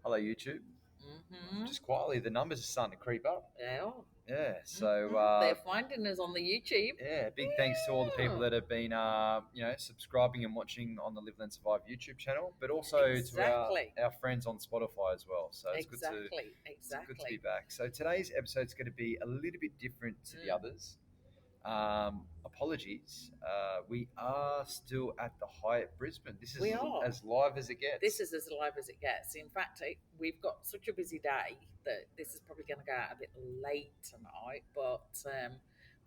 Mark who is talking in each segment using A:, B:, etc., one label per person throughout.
A: Hello, YouTube. Just quietly, the numbers are starting to creep up.
B: Yeah.
A: Yeah, so
B: They're finding us on the YouTube.
A: yeah, big thanks to all the people that have been, subscribing and watching on the Live Learn Survive YouTube channel, but also
B: Exactly.
A: to our friends on Spotify as well. So it's good to
B: Exactly.
A: be back. So today's episode is going to be a little bit different to the others. Apologies. We are still at the Hyatt Brisbane. This is
B: We are.
A: as live as it gets.
B: This is as live as it gets. In fact, we've got such a busy day that this is probably going to go out a bit late tonight, but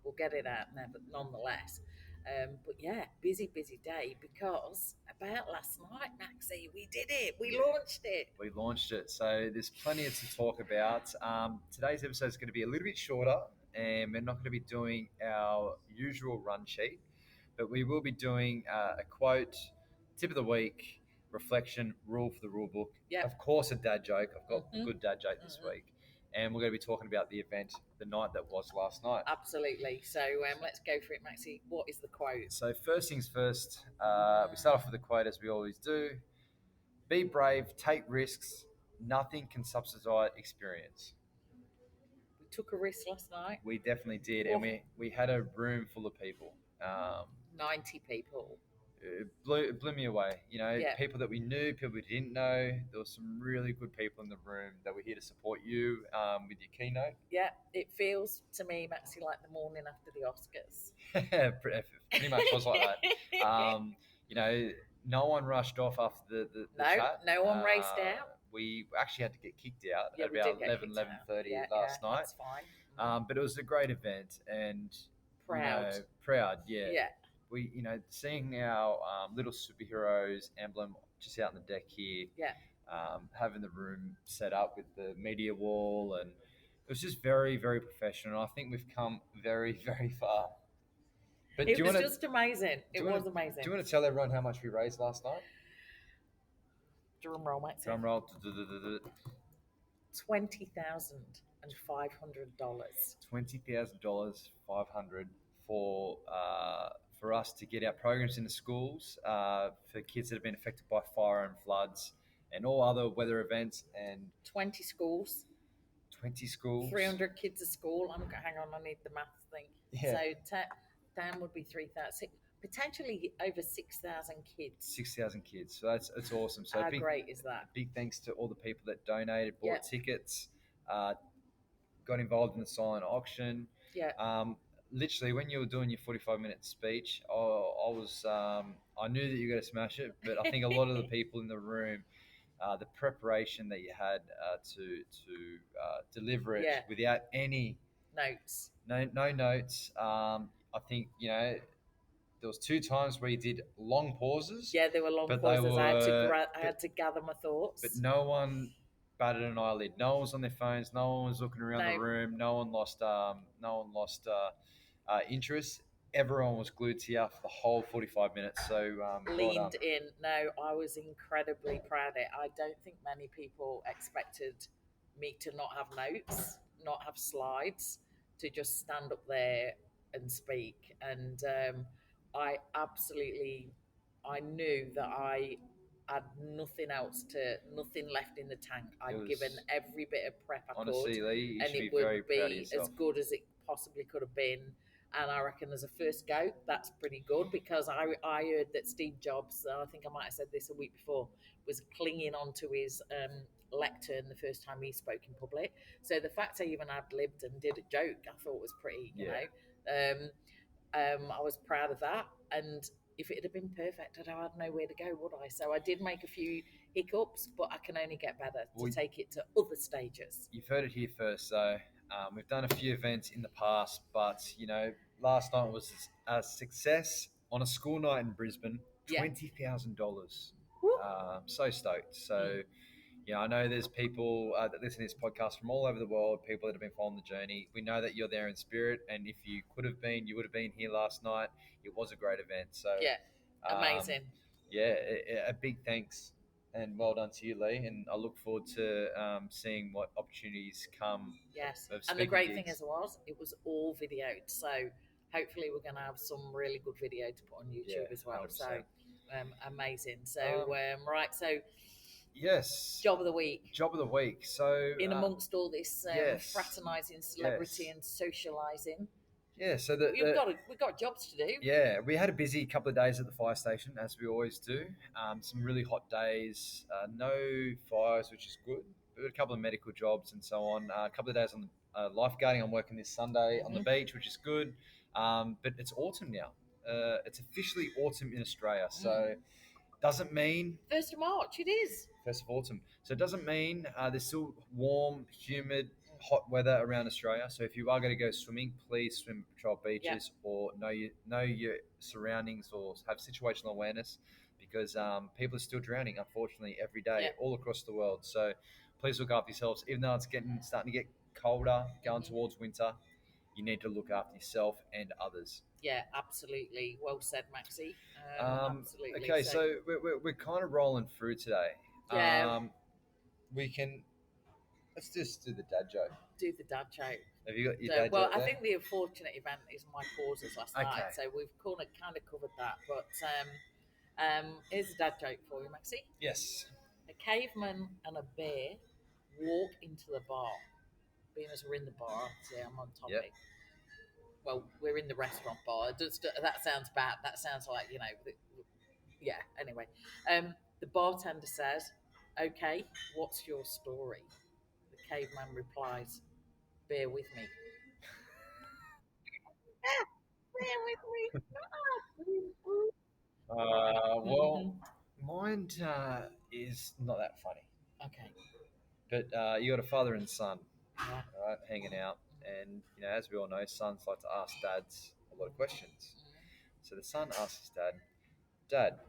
B: we'll get it out nonetheless. But yeah, busy day because about last night, Maxie, we did it. We launched it.
A: We launched it. So there's plenty to talk about. Today's episode is going to be a little bit shorter, and we're not going to be doing our usual run sheet, but we will be doing a quote, tip of the week, reflection, rule for the rule book.
B: Yeah.
A: Of course, a dad joke. I've got a good dad joke this week. And we're going to be talking about the event, the night that was last night.
B: Absolutely. So let's go for it, Maxie. What is the quote?
A: So first things first, we start off with a quote as we always do. Be brave, take risks. Nothing can substitute experience.
B: We took a risk last night.
A: We definitely did, and we had a room full of people.
B: 90 people.
A: It blew me away. People that we knew, people we didn't know. There were some really good people in the room that were here to support you with your keynote.
B: Yeah, it feels to me, Maxie, like the morning after the Oscars.
A: Pretty much was like that. No one rushed off after the chat.
B: No one raced out.
A: We actually had to get kicked out at
B: we
A: about
B: did get
A: 11:30 last night.
B: That's fine.
A: But it was a great event and
B: Proud.
A: Proud, yeah.
B: Yeah.
A: We, seeing our little superheroes emblem just out on the deck here.
B: Yeah.
A: Having the room set up with the media wall, and it was just very, very professional. I think we've come very, very far.
B: But it was just amazing. It was amazing.
A: Do you want to tell everyone how much we raised last night?
B: Drum roll, Maxie.
A: Drum roll.
B: $20,500.
A: $20,500 for us to get our programs into schools for kids that have been affected by fire and floods and all other weather events. And
B: 20 schools.
A: 20 schools.
B: 300 kids a school. Hang on, I need the math thing.
A: Yeah.
B: So down would be 3,000. Potentially over 6,000 kids.
A: 6,000 kids. So that's awesome. So
B: how great is that?
A: Big thanks to all the people that donated, bought tickets, got involved in the silent auction.
B: Yeah.
A: Literally, when you were doing your 45-minute speech, I knew that you were going to smash it, but I think a lot of the people in the room, the preparation that you had to deliver it without any
B: notes.
A: No notes. I think, there was 2 times where you did long pauses.
B: Yeah, there were long pauses. I had to gather my thoughts.
A: But no one batted an eyelid. No one was on their phones. No one was looking around the room. No one lost interest. Everyone was glued to you for the whole 45 minutes. So
B: leaned in. No, I was incredibly proud of it. I don't think many people expected me to not have notes, not have slides, to just stand up there and speak. And I knew that I had nothing left in the tank. I'd given every bit of prep I
A: honestly,
B: could.
A: Leigh,
B: and it would be as good as it possibly could have been. And I reckon as a first go, that's pretty good, because I heard that Steve Jobs, I think I might have said this a week before, was clinging onto his lectern the first time he spoke in public. So the fact I even ad-libbed and did a joke, I thought was pretty, you know. I was proud of that. And if it had been perfect, I'd have had nowhere to go, would I? So I did make a few hiccups, but I can only get better to take it to other stages.
A: You've heard it here first, though. We've done a few events in the past, but, last night was a success on a school night in Brisbane, $20,000. So stoked. So, I know there's people that listen to this podcast from all over the world, people that have been following the journey. We know that you're there in spirit, and if you could have been, you would have been here last night. It was a great event. So
B: amazing.
A: A big thanks and well done to you, Leigh. And I look forward to seeing what opportunities come.
B: Yes, and the great thing is it was all videoed. So hopefully we're going to have some really good video to put on YouTube as well. 100%. So amazing. So right, so
A: Yes.
B: Job of the week.
A: Job of the week. So
B: in amongst all this
A: yes.
B: fraternising, celebrity,
A: Yes.
B: and socialising,
A: Yeah. So
B: we've got jobs to do.
A: yeah, we had a busy couple of days at the fire station, as we always do. Some really hot days, no fires, which is good. We had a couple of medical jobs and so on. A couple of days on the lifeguarding. I'm working this Sunday on the beach, which is good. But it's autumn now. It's officially autumn in Australia. So doesn't mean
B: 1st of March, it is.
A: 1st of autumn. So it doesn't mean there's still warm, humid, hot weather around Australia. So if you are going to go swimming, please swim patrol beaches or know your surroundings or have situational awareness because people are still drowning, unfortunately, every day all across the world. So please look after yourselves. Even though it's starting to get colder, going towards winter, you need to look after yourself and others.
B: Yeah, absolutely. Well said, Maxie. Absolutely.
A: Okay, so we're kind of rolling through today.
B: Yeah.
A: We can let's just do the dad joke.
B: Do the dad joke.
A: Have you got your dad
B: well,
A: joke there?
B: I think the unfortunate event is my causes last night, so we've kind of covered that. But here's a dad joke for you, Maxie.
A: Yes.
B: A caveman and a bear walk into the bar. Being as we're in the bar, so I'm on topic.
A: Yep.
B: Well, we're in the restaurant bar. That sounds bad. That sounds like, yeah. Anyway, the bartender says, "Okay, what's your story?" The caveman replies, "Bear with me." Bear with me.
A: Well, mine is not that funny.
B: Okay.
A: But you got a father and son,
B: Yeah.
A: right, hanging out, and as we all know, sons like to ask dads a lot of questions. So the son asks his dad, "Dad,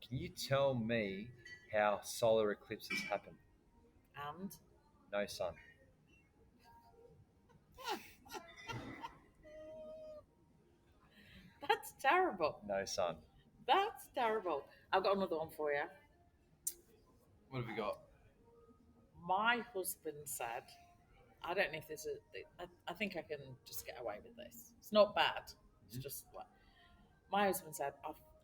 A: can you tell me how solar eclipses happen?"
B: And
A: No, son.
B: that's terrible.
A: No, son.
B: That's terrible. I've got another one for you.
A: What have we got?
B: My husband said, I don't know if this is, I think I can just get away with this. It's not bad. It's just like, my husband said,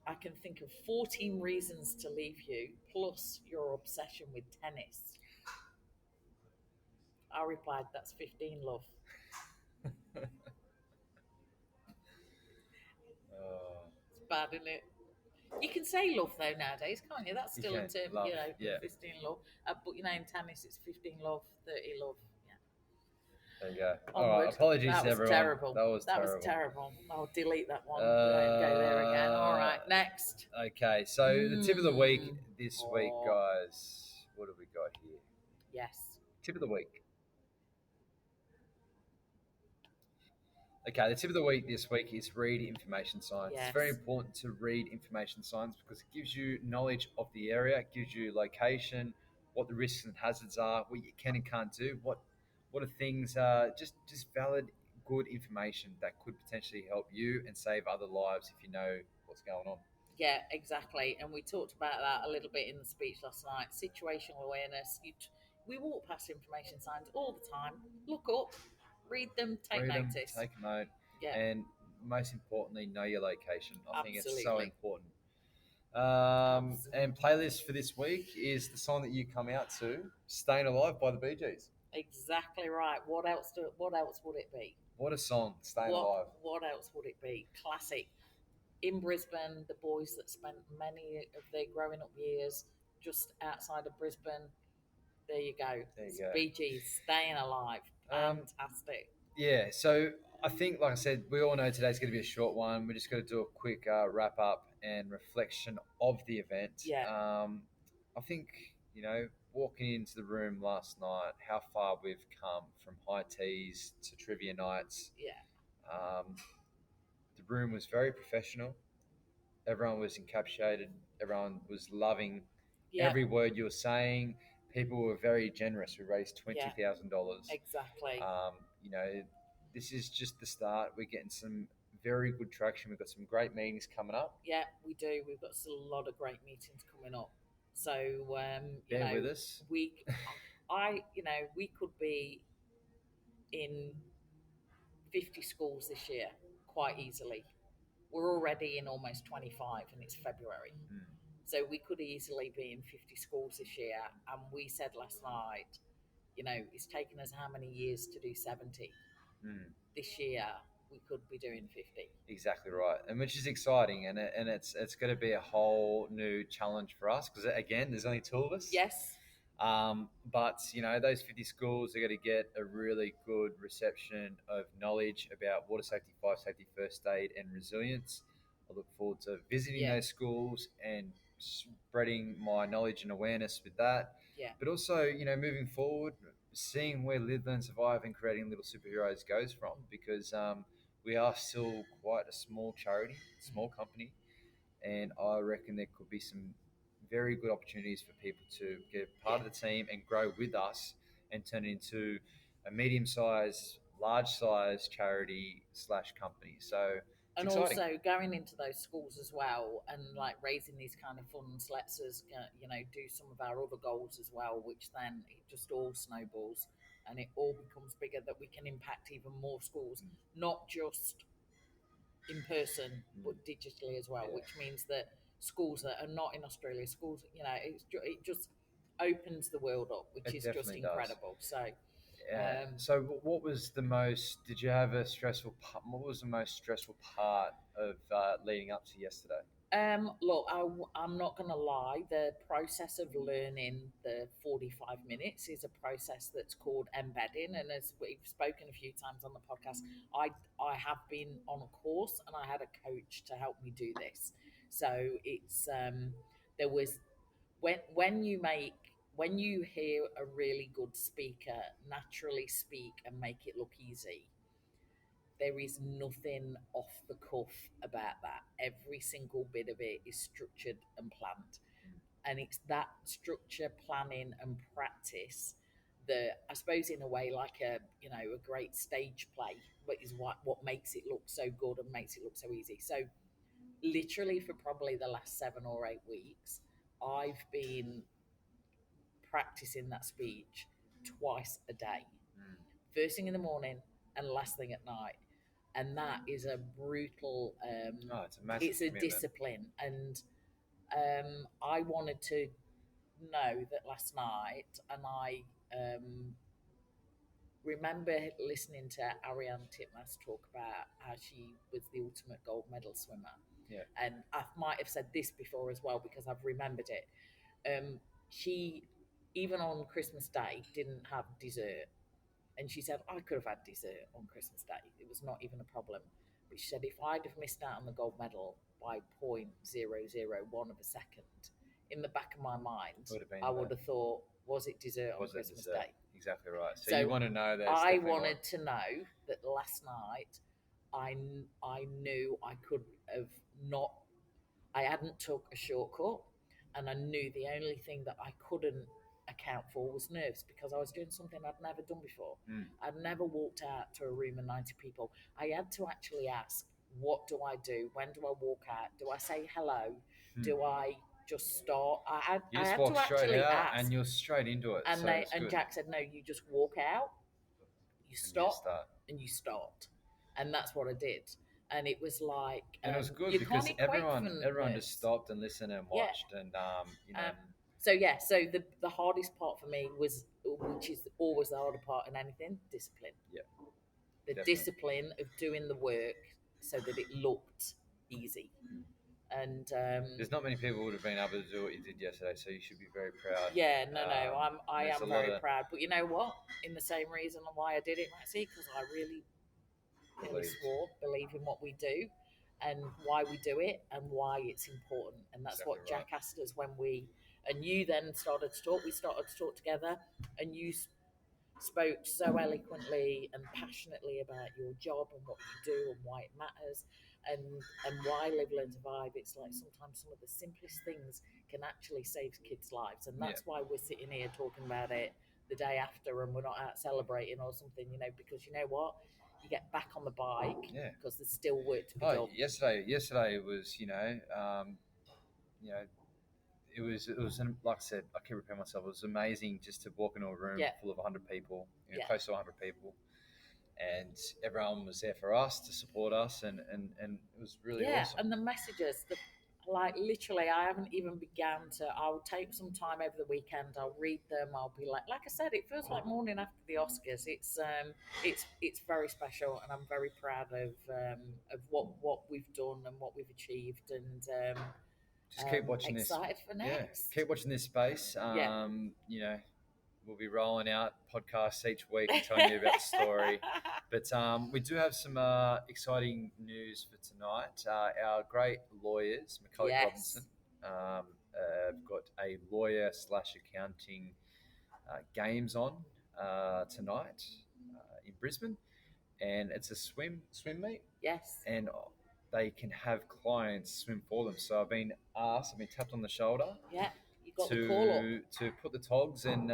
B: I can think of 14 reasons to leave you, plus your obsession with tennis. I replied, that's 15, love. It's bad, isn't it? You can say love though nowadays, can't you? That's still in terms,
A: love,
B: 15 love. But in tennis, it's 15 love, 30 love. Yeah.
A: There you go.
B: Onward.
A: All right, apologies
B: that
A: to everyone.
B: Terrible.
A: That was
B: terrible. I'll delete that one. Won't go there again. All right, next.
A: Okay, so the tip of the week this week, guys. What have we got here?
B: Yes.
A: Tip of the week. Okay, the tip of the week this week is read information signs.
B: Yes.
A: It's very important to read information signs because it gives you knowledge of the area, it gives you location, what the risks and hazards are, what you can and can't do, what are things, just valid, good information that could potentially help you and save other lives if you know what's going on.
B: Yeah, exactly. And we talked about that a little bit in the speech last night. Situational awareness. We walk past information signs all the time. Look up, read them, take notice.
A: Take note.
B: Yeah.
A: And most importantly, know your location. I think it's so important. And playlist for this week is the song that you come out to, "Staying Alive" by the Bee Gees.
B: Exactly right. What else would it be?
A: What a song, "Staying Alive."
B: What else would it be? Classic. In Brisbane, the boys that spent many of their growing up years just outside of Brisbane. There you go. Bee Gees, "Staying Alive." Fantastic.
A: Yeah, so I think, like I said, we all know today's going to be a short one. We're just going to do a quick wrap up and reflection of the event.
B: Yeah.
A: I think, walking into the room last night, how far we've come from high teas to trivia nights.
B: Yeah.
A: The room was very professional. Everyone was encapsulated. Everyone was loving every word you were saying. People were very generous. We raised $20,000.
B: Exactly.
A: This is just the start. We're getting some very good traction. We've got some great meetings coming up.
B: Yeah, we do. We've got a lot of great meetings coming up. So
A: bear with us.
B: We could be in 50 schools this year quite easily. We're already in almost 25, and it's February. So we could easily be in 50 schools this year. And we said last night, it's taken us how many years to do 70?
A: Mm.
B: This year, we could be doing 50.
A: Exactly right, and which is exciting, and it's going to be a whole new challenge for us because again, there's only two of us.
B: Yes.
A: But those 50 schools are going to get a really good reception of knowledge about water safety, fire safety, first aid, and resilience. I look forward to visiting
B: Yeah.
A: those schools and spreading my knowledge and awareness with that.
B: Yeah.
A: But also, moving forward, seeing where Live, Learn, Survive and creating little superheroes goes from, because we are still quite a small charity, small company, and I reckon there could be some very good opportunities for people to get part of the team and grow with us and turn it into a medium-sized, large-sized charity slash company. So it's
B: And
A: exciting.
B: also going into those schools as well, and like raising these kind of funds lets us, do some of our other goals as well, which then it just all snowballs and it all becomes bigger, that we can impact even more schools, not just in person but digitally as well, which means that schools that are not in Australia, schools, it just opens the world up, which is just incredible.
A: Does.
B: So
A: yeah. So what was the most? Did you have a stressful? What was the most stressful part of leading up to yesterday?
B: Look, I'm not going to lie. The process of learning the 45 minutes is a process that's called embedding. And as we've spoken a few times on the podcast, I have been on a course and I had a coach to help me do this. So it's there was when you hear a really good speaker naturally speak and make it look easy, there is nothing off the cuff about that. Every single bit of it is structured and planned. And it's that structure, planning, and practice that, I suppose, in a way, like a great stage play, but is what makes it look so good and makes it look so easy. So, literally, for probably the last 7 or 8 weeks, I've been practicing that speech twice a day, first thing in the morning and last thing at night. And that is a brutal it's a discipline. And I wanted to know that last night, and I remember listening to Ariane Titmus talk about how she was the ultimate gold medal swimmer.
A: Yeah.
B: And I might have said this before as well because I've remembered it. She, even on Christmas Day, didn't have dessert. And she said, I could have had dessert on Christmas Day. It was not even a problem. But she said, if I'd have missed out on the gold medal by 0.001 of a second, in the back of my mind, I would have thought, was it dessert on Christmas Day?
A: Exactly right. So you want to know that.
B: I wanted to know that last night I knew I could have not, I hadn't took a shortcut, and I knew the only thing that I couldn't account for was nerves, because I was doing something I'd never done before. I'd never walked out to a room of 90 people. I had to actually ask, what do I do? When do I walk out? Do I say hello? Do I just start? I had to actually ask.
A: And you're straight into it.
B: And Jack said, no, you just walk out, you stop, and you start. And that's what I did. And it was like,
A: and it was good because everyone just stopped and listened and watched. And
B: so the hardest part for me was, which is always the harder part in anything, discipline.
A: Yeah.
B: The discipline of doing the work so that it looked easy. And
A: there's not many people who would have been able to do what you did yesterday, so you should be very proud.
B: Yeah, I am very proud. But you know what? In the same reason why I did it, Maxie, because I really believe in what we do and why we do it and why it's important. And that's what Jack asked us when and you then started to talk. We started to talk together, and you spoke so eloquently and passionately about your job and what you do and why it matters, and why Live, Learn, Survive. It's like sometimes some of the simplest things can actually save kids' lives, and that's why we're sitting here talking about it the day after, and we're not out celebrating or something, because you know what, you get back on the bike because there's still work to be done.
A: Yesterday was it was like I said, I keep repeating myself. It was amazing just to walk into a room full of 100 people, close to 100 people, and everyone was there for us to support us, and it was really awesome.
B: And the messages, like literally, I haven't even began to. I'll take some time over the weekend. I'll read them. I'll be like I said, it feels like morning after the Oscars. It's very special, and I'm very proud of what we've done and what we've achieved, and
A: Just keep watching this.
B: excited for next.
A: Keep watching this space.
B: Yeah.
A: You know, we'll be rolling out podcasts each week and telling you about the story. But we do have some exciting news for tonight. Our great lawyers, Macaulay
B: Yes.
A: Robinson, have got a lawyer slash accounting games on tonight in Brisbane, and it's a swim meet,
B: Yes.
A: and they can have clients swim for them. So I've been tapped on the shoulder.
B: Yeah. You got the call up.
A: To put the togs and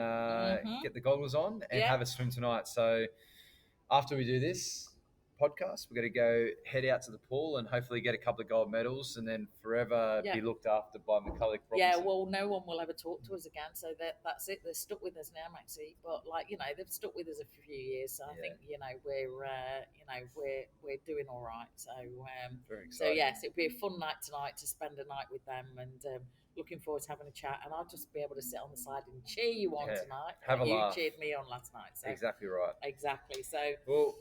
A: get the goggles on and
B: Yeah.
A: have a swim tonight. So after we do this podcast, we're going to go head out to the pool and hopefully get a couple of gold medals and then forever be looked after by Macaulay Robinson.
B: Yeah, well, no one will ever talk to us again, so that's it. They're stuck with us now, Maxie. But they've stuck with us a few years, so I think we're doing all right. So
A: very exciting.
B: So yes, it'll be a fun night tonight to spend a night with them, and looking forward to having a chat. And I'll just be able to sit on the side and cheer you on tonight.
A: Have a laugh.
B: You cheered me on last night. So.
A: Exactly right.
B: Exactly. So
A: well,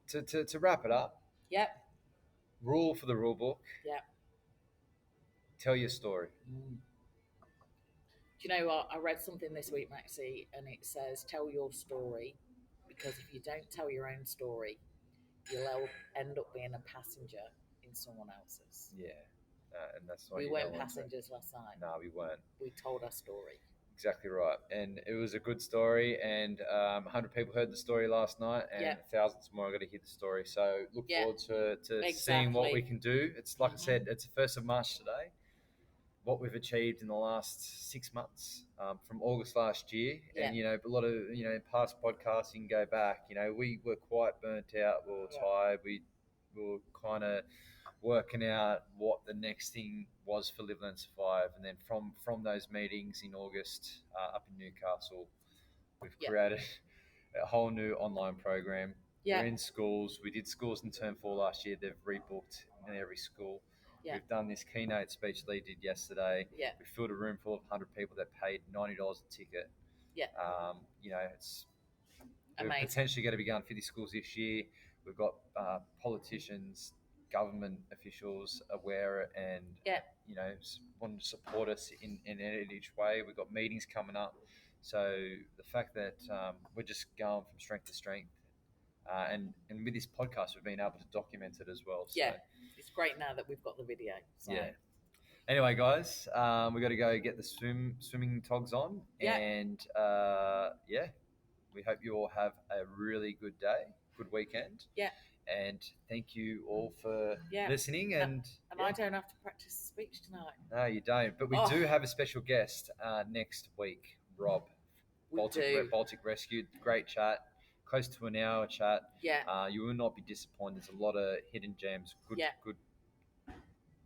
A: to wrap it up.
B: Yep.
A: Rule for the rule book.
B: Yep.
A: Tell your story.
B: Do you know what? I read something this week, Maxie, and it says, tell your story, because if you don't tell your own story, you'll end up being a passenger in someone else's.
A: Yeah. And that's why
B: we weren't passengers last night.
A: No, we weren't.
B: We told our story.
A: Exactly right. And it was a good story, and 100 people heard the story last night, and thousands more are going to hear the story. So look forward to seeing what we can do. It's like I said, it's the 1st of March today. What we've achieved in the last 6 months from August last year. And, a lot of, past podcasts, you can go back, we were quite burnt out. We were tired. We were kind of working out what the next thing was for Live Learn Survive. And then from those meetings in August up in Newcastle, we've created a whole new online program. We're in schools. We did schools in term 4 last year. They've rebooked in every school. We've done this keynote speech Leigh did yesterday. We filled a room full of 100 people that paid $90 a ticket. It's we're potentially going to be going 50 schools this year. We've got politicians, government officials aware and want to support us in each way. We've got meetings coming up. So the fact that we're just going from strength to strength, and with this podcast, we've been able to document it as well. So.
B: It's great now that we've got the video. So.
A: Yeah. Anyway, guys, we've got to go get the swimming togs on. And, we hope you all have a really good day, good weekend.
B: Yeah.
A: And thank you all for listening. And
B: I don't have to practice speech tonight.
A: No, you don't. But we do have a special guest next week, Rob. Baltic Rescue. Great chat. Close to an hour chat.
B: Yeah.
A: You will not be disappointed. There's a lot of hidden gems. Good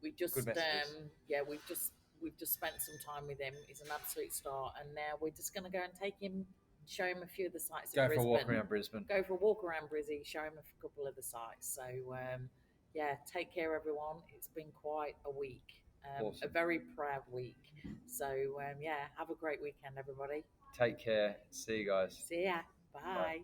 B: We've
A: messages.
B: we've just spent some time with him. He's an absolute star, and now we're just going to go and take him, show him a few of the sites.
A: Go for a walk around Brisbane.
B: Go for a walk around Brizzy. Show him a couple of the sites. So take care, everyone. It's been quite a week.
A: Awesome.
B: A very proud week. So have a great weekend, everybody.
A: Take care. See you guys.
B: See ya. Bye.